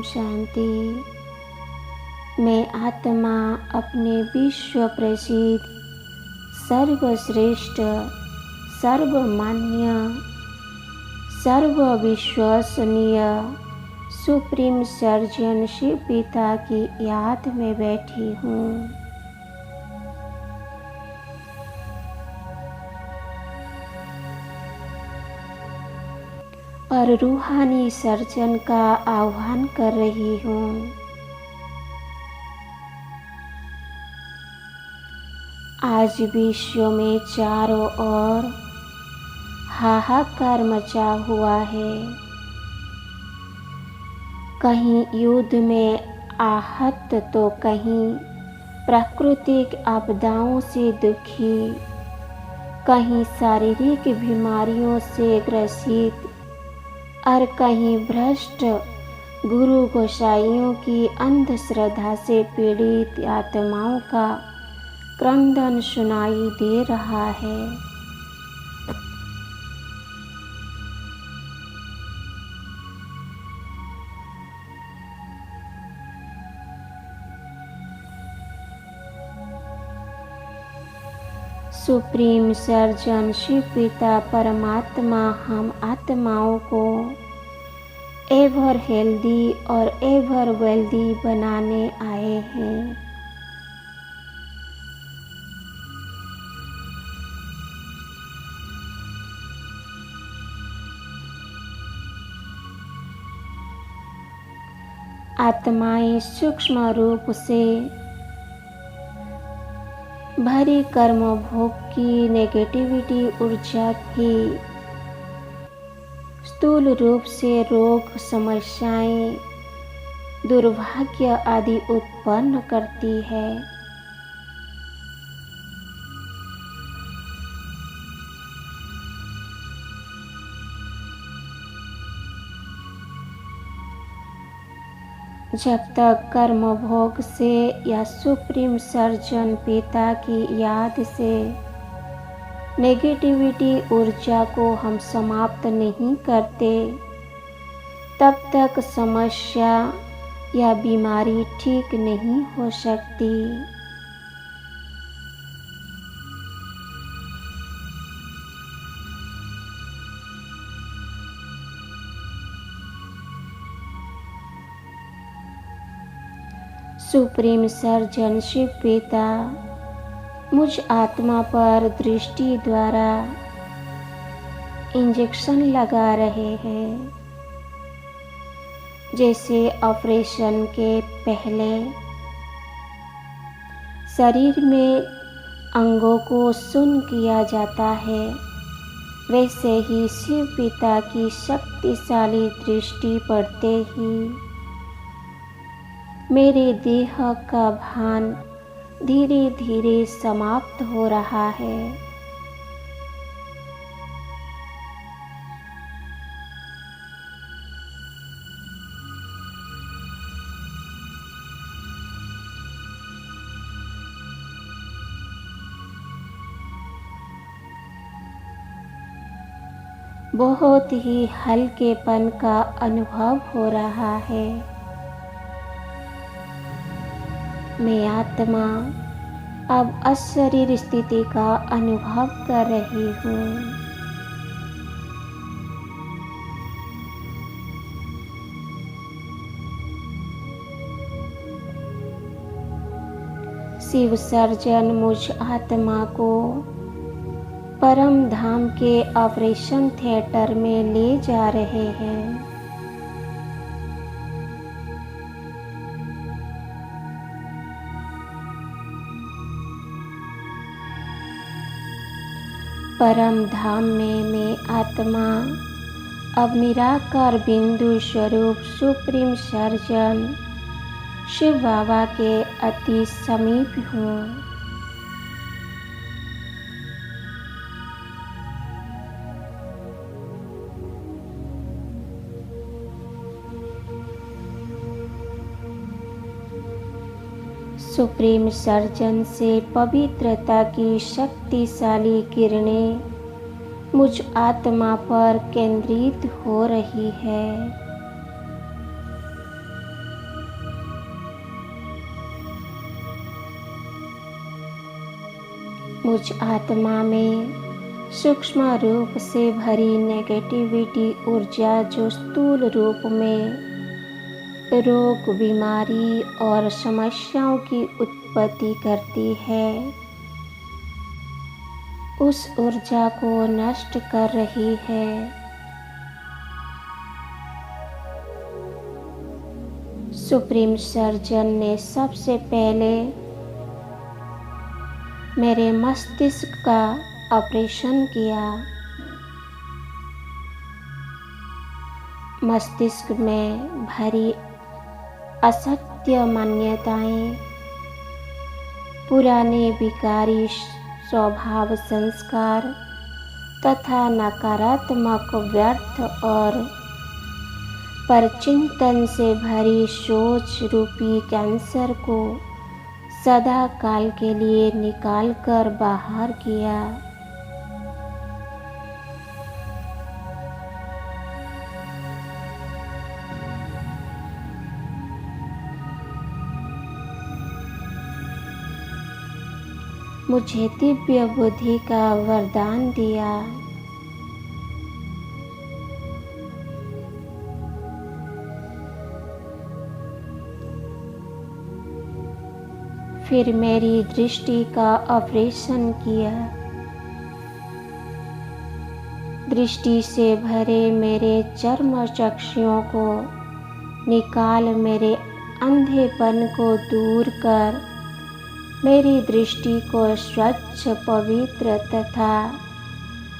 शांति। मैं आत्मा अपने विश्व प्रसिद्ध, सर्वश्रेष्ठ, सर्वमान्य, सर्वविश्वसनीय सुप्रीम सर्जन शिव पिता की याद में बैठी हूँ। और रूहानी सर्जन का आह्वान कर रही हूँ। आज विश्व में चारों ओर हाहाकार मचा हुआ है। कहीं युद्ध में आहत तो कहीं प्राकृतिक आपदाओं से दुखी, कहीं शारीरिक बीमारियों से ग्रसित और कहीं भ्रष्ट गुरु गोसाइयों की अंधश्रद्धा से पीड़ित आत्माओं का क्रंदन सुनाई दे रहा है। सुप्रीम सर्जन शिव पिता परमात्मा हम आत्माओं को एवर हेल्दी और एवर वेल्दी बनाने आए हैं। आत्माएं सूक्ष्म रूप से भरी कर्म भोग की नेगेटिविटी ऊर्जा की स्थूल रूप से रोग, समस्याएं, दुर्भाग्य आदि उत्पन्न करती है। जब तक कर्म भोग से या सुप्रीम सर्जन पिता की याद से नेगेटिविटी ऊर्जा को हम समाप्त नहीं करते, तब तक समस्या या बीमारी ठीक नहीं हो सकती। सुप्रीम सर्जन शिव पिता मुझ आत्मा पर दृष्टि द्वारा इंजेक्शन लगा रहे हैं। जैसे ऑपरेशन के पहले शरीर में अंगों को सुन्न किया जाता है, वैसे ही शिव पिता की शक्तिशाली दृष्टि पड़ते ही मेरे देह का भान धीरे धीरे समाप्त हो रहा है। बहुत ही हल्केपन का अनुभव हो रहा है। मैं आत्मा अब अशरीर स्थिति का अनुभव कर रही हूँ। शिव सर्जन मुझ आत्मा को परम धाम के ऑपरेशन थिएटर में ले जा रहे हैं। परम धाम में मैं आत्मा अब निराकार बिंदु स्वरूप सुप्रीम सर्जन शिव बाबा के अति समीप हूँ। सुप्रीम सर्जन से पवित्रता की शक्तिशाली किरणें मुझ आत्मा पर केंद्रित हो रही है। मुझ आत्मा में सूक्ष्म रूप से भरी नेगेटिविटी ऊर्जा जो स्थूल रूप में रोग, बीमारी और समस्याओं की उत्पत्ति करती है, उस ऊर्जा को नष्ट कर रही है। सुप्रीम सर्जन ने सबसे पहले मेरे मस्तिष्क का ऑपरेशन किया। मस्तिष्क में भरी असत्य मान्यताएं, पुराने विकारी स्वभाव संस्कार तथा नकारात्मक व्यर्थ और परचिंतन से भरी सोच रूपी कैंसर को सदा काल के लिए निकालकर बाहर किया। मुझे दिव्य बुद्धि का वरदान दिया। फिर मेरी दृष्टि का ऑपरेशन किया। दृष्टि से भरे मेरे चर्म चक्षुओं को निकाल मेरे अंधेपन को दूर कर मेरी दृष्टि को स्वच्छ, पवित्र तथा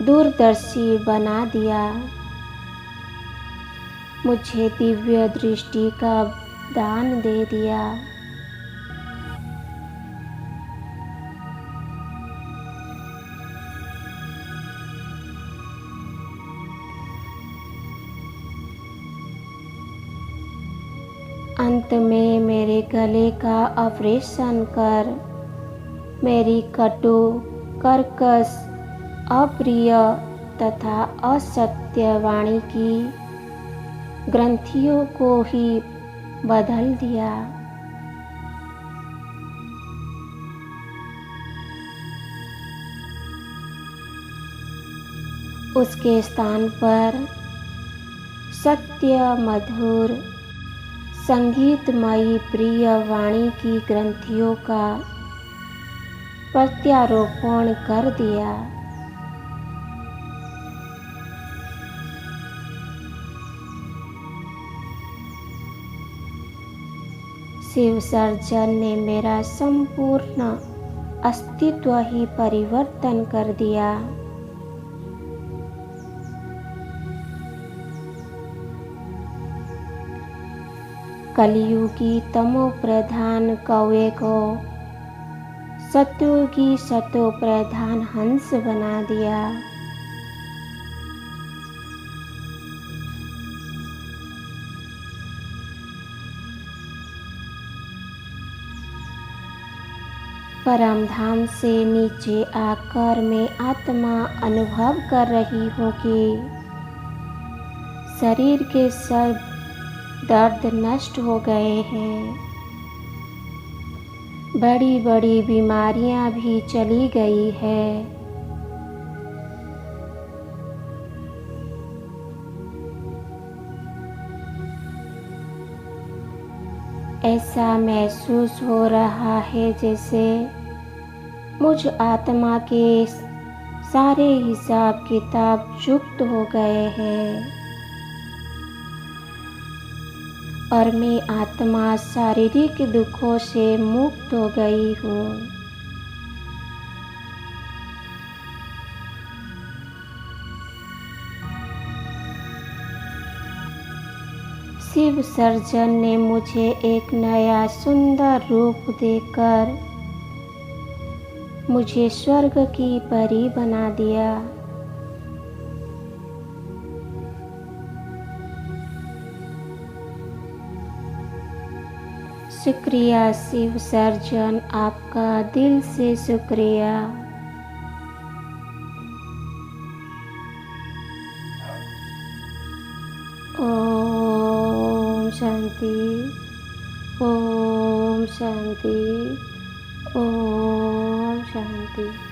दूरदर्शी बना दिया। मुझे दिव्य दृष्टि का दान दे दिया। अंत में मेरे गले का ऑपरेशन कर मेरी कटु, कर्कश, अप्रिय तथा असत्य वाणी की ग्रंथियों को ही बदल दिया। उसके स्थान पर सत्य, मधुर, संगीतमयी प्रिय वाणी की ग्रंथियों का प्रत्यारोपण कर दिया। शिव सर्जन ने मेरा संपूर्ण अस्तित्व ही परिवर्तन कर दिया। कलियुगी तमो प्रधान कौवे को सत्युगी सतो प्रधान हंस बना दिया। परम धाम से नीचे आकर मैं आत्मा अनुभव कर रही हूँ कि शरीर के सब दर्द नष्ट हो गए हैं। बड़ी बड़ी बीमारियां भी चली गई है। ऐसा महसूस हो रहा है जैसे मुझ आत्मा के सारे हिसाब किताब चुप्त हो गए हैं और मैं आत्मा शारीरिक दुखों से मुक्त हो गई हूँ। शिव सर्जन ने मुझे एक नया सुंदर रूप देकर मुझे स्वर्ग की परी बना दिया। शुक्रिया शिव सर्जन, आपका दिल से शुक्रिया। ओम शांति, ओम शांति, ओम शांति।